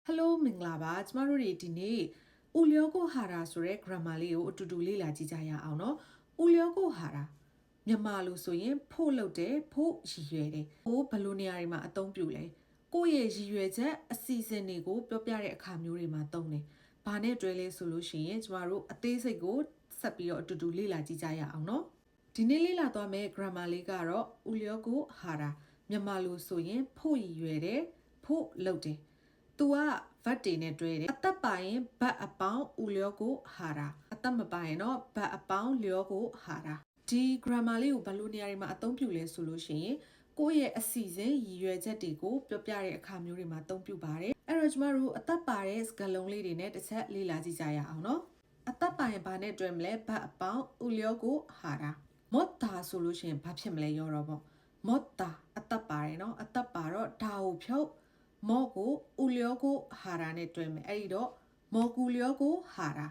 Hello မင်္ဂလာပါကျမတို့တွေဒီနေ့ဥလျောကိုဟာရာဆိုတဲ့ grammar လေးကိုအတူတူလေ့လာကြည့်ကြရအောင်เนาะဥလျောကိုဟာရာမြန်မာလိုဆိုရင်ဖို့လုပ်တယ်ဖို့ရည်ရွယ်တယ်ဟိုဘယ်လိုနေရာတွေမှာအသုံးပြုလဲကိုယ့်ရဲ့ရည်ရွယ်ချက်အစီအစဉ်တွေကိုပြောပြတဲ့အခါမျိုးတွေမှာသုံးတယ်ဘာနဲ့တွဲလဲဆိုလို့ရှိရင်ကျမတို့အသေးစိတ်ကိုဆက်ပြီးတော့အတူတူလေ့လာကြည့်ကြရအောင်เนาะဒီနေ့လေ့လာသွားမယ့် grammar လေးကတော့ဥလျောကိုဟာရာမြန်မာလိုဆိုရင်ဖို့ရည်ရွယ်တယ်ဖို့လုပ်တယ်သူက verb တွေနဲ့တွဲတယ်အသက်ပါရင် verb အပေါင်းဥလျောကိုဟာရာအသက်မပါရင်တော့ verb အပေါင်းလျောကိုဟာရာဒီ grammar လေးကိုဘယ်လိုနေရာတွေမှာအသုံးပြုလဲဆိုလို့ရှိရင်ကိုယ့်ရဲ့အစီအစဉ်ရည်ရွယ်ချက်တွေကိုပြောပြတဲ့အခါမျိုးတွေမှာအသုံးပြုပါတယ်အဲ့တော့ကျမတို့အသက်ပါတဲ့စကားလုံးလေးတွေနဲ့တစ်ချက်လေ့လာကြည့်ကြရအောင်နော်အသက်ပါရင်ဘာနဲ့တွဲမလဲ verb အပေါင်းဥလျောကိုဟာရာမော့တာဆိုလို့ရှိရင်ဘာဖြစ်မလဲရောတော့ပေါ့မော့တာအသက်ပါတယ်နော်အသက်ပါတော့ဒါကိုဖြုတ်မော့ကိုဥလျောကိုဟာရာနဲ့တွဲမယ်အဲ့ဒီတော့မော်ကူလျောကိုဟာရာ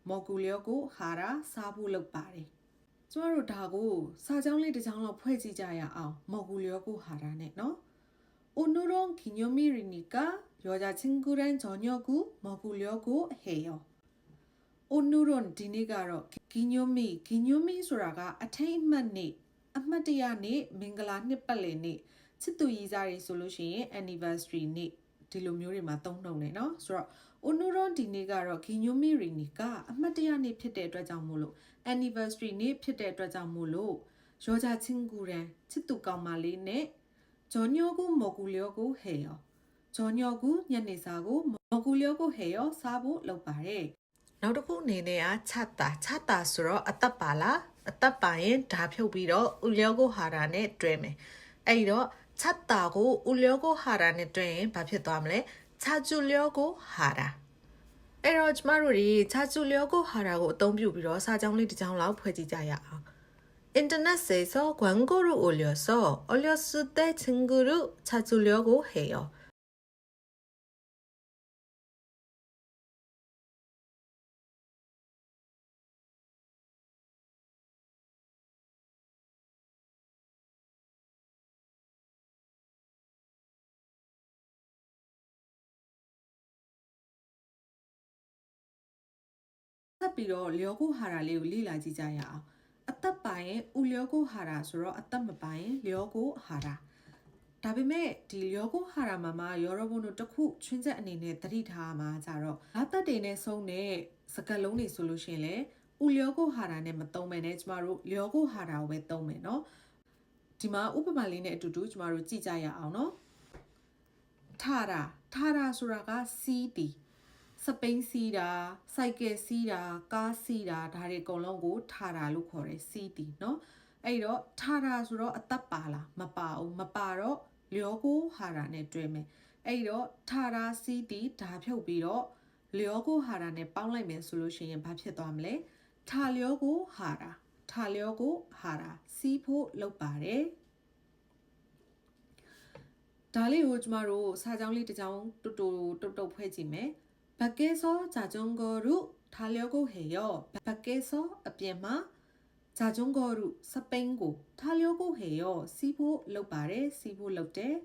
မော်ကူလျောကိုဟာရာစားဖို့လုပ်ပါတယ်ကျမတို့ဒါကိုစာကြောင်းလေးတစ်ကြောင်းလောက်ဖွဲ့ကြည့်ကြရအောင်မော်ကူလျောကိုဟာရာနဲ့နော်오늘은 기념일이니까 여자친구랑 저녁을 먹으려고 해요. 오늘은 디니가로 기념일 소라가 attainmentအမှတ်တရနေ့မင်္ဂလာနှစ်ပတ်လည်နေ့ချစ်သူရည်စားတွေဆိုလို့ရှိရင် anniversary နေ့ဒီလိုမျိုးတွေမှာသုံးနှုန်းတယ်เนาะဆိုတော့ 오늘은 디니가로 기념일이니까အမှတ်တရနေ့ဖြစ်တဲ့အတွက်ကြောင့်မို့လို့ anniversary နေ့ဖြစ်တဲ့အတွက်ကြောင့်မို့လို့ 여자친구랑ချစ်သူကောင်မလေးနဲ့ 저녁을 먹으려고 해요. 저녁을ညနေ사고 먹으려고 해요. 사보 လုပ်ပါတယ်နောက်တစ်ခုအနေနဲ့က 찾다ဆိုတော့အသက်ပါလားအသက်ပါရင်ဒါဖြုတ်ပြီးတော့ 우려고 하라နဲ့တွဲမယ်အဲ့တော့ 찾다고 우려고 하라နဲ့တွဲရင်ဘာဖြစ်သွားမလဲ 찾으려고 하라 အဲ့တော့ကျမတို့ 찾으려고 하라고 အသုံးပြုပြီးတော့ 사정လေးတစ်ကြောင်းလောက်ဖွဲ့ကြည့်ကြရအောင် 인터넷에서 광고를 올렸을 때 친구를 찾으려고 해요.ဆက်ပြီးတော့ လျောကိုဟာရာလေးကိုလေ့လာကြည့်ကြရအောင်အသက်ပါရင်ဥလျောကိုဟာရာဆိုတော့အသက်မပါရင်လျောကိုဟာရာဒါပေမဲ့ဒီလျောကိုဟာရာမှာရောရဘုံတို့တစ်ခုချွင်းချက်အနေနဲ့သတိထားမှာကြတော့လာတက်တွေနဲ့ဆုံးတဲ့စကားလုံးတွေဆိုလို့ရှိရင်လေဥလျောကိုဟာရာနဲ့မသုံးဘဲနဲ့ကျမတို့လျောကိုဟာရာကိုပဲသုံးမယ်เนาะဒီမှာဥပမာလေးနဲ့အတူတူကျမတို့ကြည့်ကြရအောင်เนาะထားရာဆိုတာကစီးတီစပိန်စီးတာစိုက်ကယ်စီးတာကားစီးတာဒါတွေအကုန်လုံးကိုထားတာလို့ခေါ်တယ်စီးတီเนาะအဲ့တော့ထားတာဆိုတော့အသက်ပါလားမပါဘူးမပါတော့လျောကိုဟာရာနဲ့တွဲမယ်အဲ့တော့ထားတာစီးတီဒါဖြုတ်ပြီးတော့လျောကိုဟာရာနဲ့ပေါင်းလိုက်မယ်ဆိုလို့ရှိရင်ဘာဖြစ်သွားမလဲထားလျောကိုဟာရာထားလျောကိုဟာရာစီးဖို့လုပ်ပါတယ်ဒါလေးကိုကျမတို့စာကြောင်းလေးတစ်ကြောင်းတူဖွဲ့ကြည့်မယ်밖에서 자전거로 타려고 해요. 밖에서 앞에만 자전거로 스페인고 타려고 해요. 시보 럭바레 시보 럭데.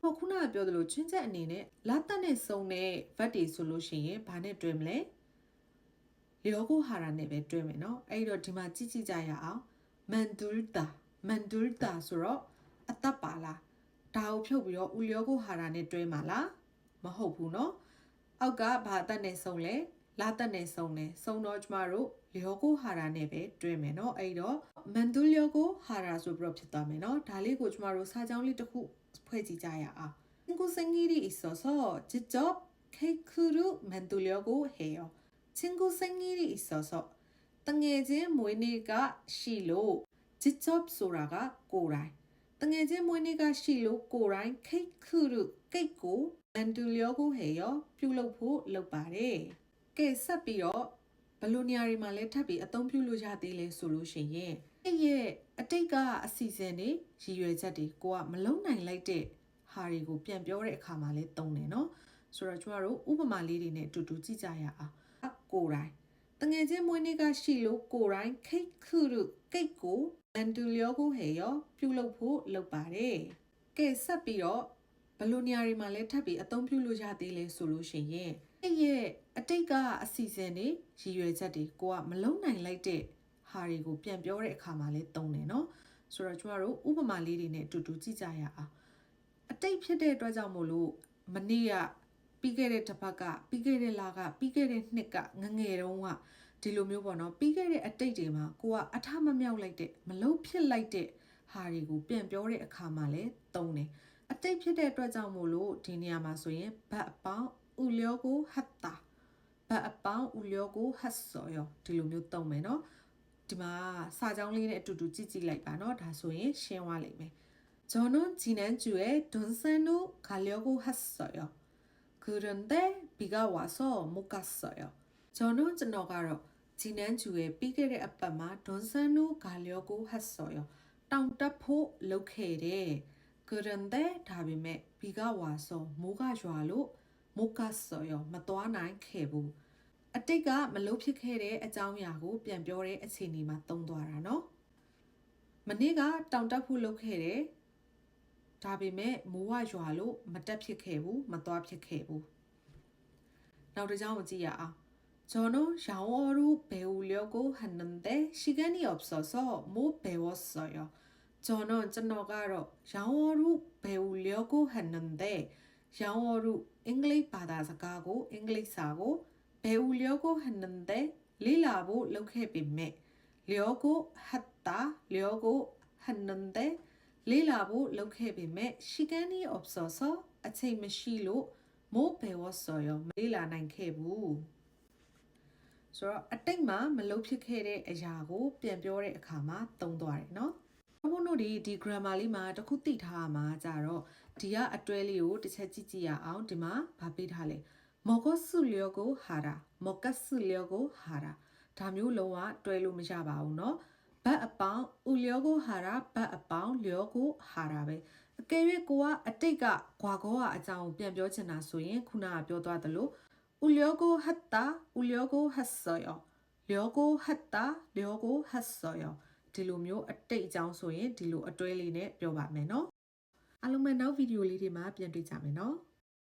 ခုနကပြောသလို 춘자အနေနဲ့ 라따네 송네 vat이 솔루션에 반에တွဲမလဲ 려고 하라네 ပဲတွဲမယ်เนาะ အဲ့တော့ဒီမှာကြည့်ကြရအောင် 만들다 ဆိုတော့ အသက်ပါလား ဒါကိုဖြုတ်ပြီးတော့ 우려고 하라네တွဲမှာလား မဟုတ်ဘူးเนาะ အောက်ကဘာအသက်နဲ့ဆုံးလဲလာတက်နဲ့ဆုံးတယ်ဆုံးတော့ကျမတို့လျောကိုဟာရာနဲ့ပဲတွဲမယ်เนาะအဲ့တော့မန်ဒူလျောကိုဟာရာဆိုပြီးတော့ဖြစ်သွားမယ်เนาะဒါလေးကိုကျမတို့စာကြောင်းလေးတစ်ခုဖွဲ့ကြည့်ကြရအောင်친구생일이있어서직접 케이크를 만들려고 해요 친구생일이있어서တငယ်ချင်းမွေးနေ့ကရှိလို့직접ဆိုတာကကိုယ်တိုင်တငယ်ချင်းမွေးနေ့ကရှိလို့ကိုယ်တိုင်케이크를 만들려고 해요.ပြုလုပ်ဖို့လုပ်ပါတယ်။ကဲဆက်ပြီးတော့ဘယ်လိုနေရာတွေမှာလဲထပ်ပြီးအသုံးပြုလို့ရသေးလဲဆိုလို့ရှိရင်ရဲ့အတိတ်ကအစီအစဉ်တွေရည်ရွယ်ချက်တွေကိုကမလုံနိုင်လိုက်တဲ့ဟာတွေကိုပြန်ပြောတဲ့အခါမှာလဲသုံးတယ်နော်။ဆိုတော့ကျမတို့ဥပမာလေးတွေနဲ့အတူတူကြည့်ကြရအောင်။ကိုယ်တိုင်တငယ်ချင်းမွေးနေ့ကရှိလို့ကိုယ်တိုင်ကိတ်ကို 만들려고 해요. ပြုလုပ်ဖို့လုပ်ပါတယ်။ကဲဆက်ပြီးတော့ ဘယ်လိုနေရာတွေမှာလဲထပ်ပြီးအသုံးပြုလို့ရသေးလဲဆိုလို့ရှိရင်အဲ့ရဲ့အတိတ်ကအစီအစဉ်တွေရည်ရွယ်ချက်တွေကိုကမလုံးနိုင်လိုက်တဲ့ဟာတွေကိုပြန်ပြောတဲ့အခါမှာလဲသုံးတယ်နော်ဆိုတော့ကျမတို့ဥပမာလေးတွေနဲ့အတူတူကြည့်ကြရအောင်အတိတ်ဖြစ်တဲ့အတွက်ကြောင့်မို့လို့မနေ့ကပြီးခဲ့တဲ့တစ်ပတ်ကပြီးခဲ့တဲ့လကပြီးခဲ့တဲ့နှစ်ကငငယ်တုန်းကဒီလိုမျိုးပေါ့နော်ပြီးခဲ့တဲ့အတိတ်တွေမှာကိုကအထမမြောက်လိုက်တဲ့မလုံးဖြစ်လိုက်တဲ့ဟာတွေကိုပြန်ပြောတဲ့အခါမှာလဲသုံးတယ်အတိတ်ဖြစ်တဲ့အတွက်ကြောင့်မို့လို့ဒီနေရာမှာဆိုရင်ဘတ်အပေါင်းဥလျောကိုဟတ်တာဘတ်အပေါင်းဥလျောကိုဟတ်ဆော်ရောဒီလိုမျိုးသုံးမယ်နော်ဒီမှာစာကြောင်းလေးနဲ့အတူတူကြည့်လိုက်ပါနော်ဒါဆိုရင်ရှင်းသွားလိမ့်မယ်저는 지난주에 돈산루 가려고 했어요. 그런데 비가 와서 못 갔어요. 저는 저녁으로 지난주에 삐게레 아빠마 돈산루 가려고 했어요. 땅따포 로케레. 그런데 다음에 비가 와서 뭐가 좋아로 못 갔어요. 마또아난 개부. 아때가 말로피케레 아자우야고 변별의 아치니마 똥도하라노. 만니가 땅따포 로케레.ဒါပေမဲ့မိုးဝရွာလို့မတက်ဖြစ်ခဲ့ဘူးမသွားဖြစ်ခဲ့ဘူးနောက်တစ်ကြောင်းကိုကြည့်ရအောင်저는 샤워로 배우려고 했는데 시간이 없어서 못 배웠어요. 저는 저녁으로 샤워로 배우려고 했는데 샤워로 잉글리시 받아서가고 잉글리시 사고 배우려고 했는데 리라보 럭해비매 려고 했는데 리라보 럭해비매 시간이 없어서 아침시로 못 배웠어요. 리라 난케부. ဆိုတော့အတိတ်မှာမလုပ်ဖြစ်ခဲ့တဲ့အရာကိုပြန်ပြောတဲ့အခါမှာသုံးသွားတယ်เนาะဘုန်းတို့ဒီ grammar လေးမှာတခုသိထားရမှာကြတော့ဒီကအတွဲလေးကိုတစ်ချက်ကြည့်ကြည့်ရအောင်ဒီမှာဗာပေးထားလဲ먹었으려고 하라 먹었으려고 하라ဒါမျိုးလုံးဝတွဲလို့မရပါဘူးเนาะဘတ်အပေါင်း우려고 하라ဘတ်အပေါင်း려고 하라ပဲအကယ်၍ကိုကအတိတ်ကခွာကောကအကြောင်းပြန်ပြောချင်တာဆိုရင်ခုနကပြောသွားသလို우려고 했다 우려고 했어요. 려고 했다 려고 했어요. ဒီလိုမျိုးအတိတ်အကြောင်းဆိုရင်ဒီလိုအတွဲလေးနဲ့ပြောပါမယ်เนาะအားလုံးပဲနောက်ဗီဒီယိုလေးတွေမှာပြန်တွေ့ကြမယ်เนาะ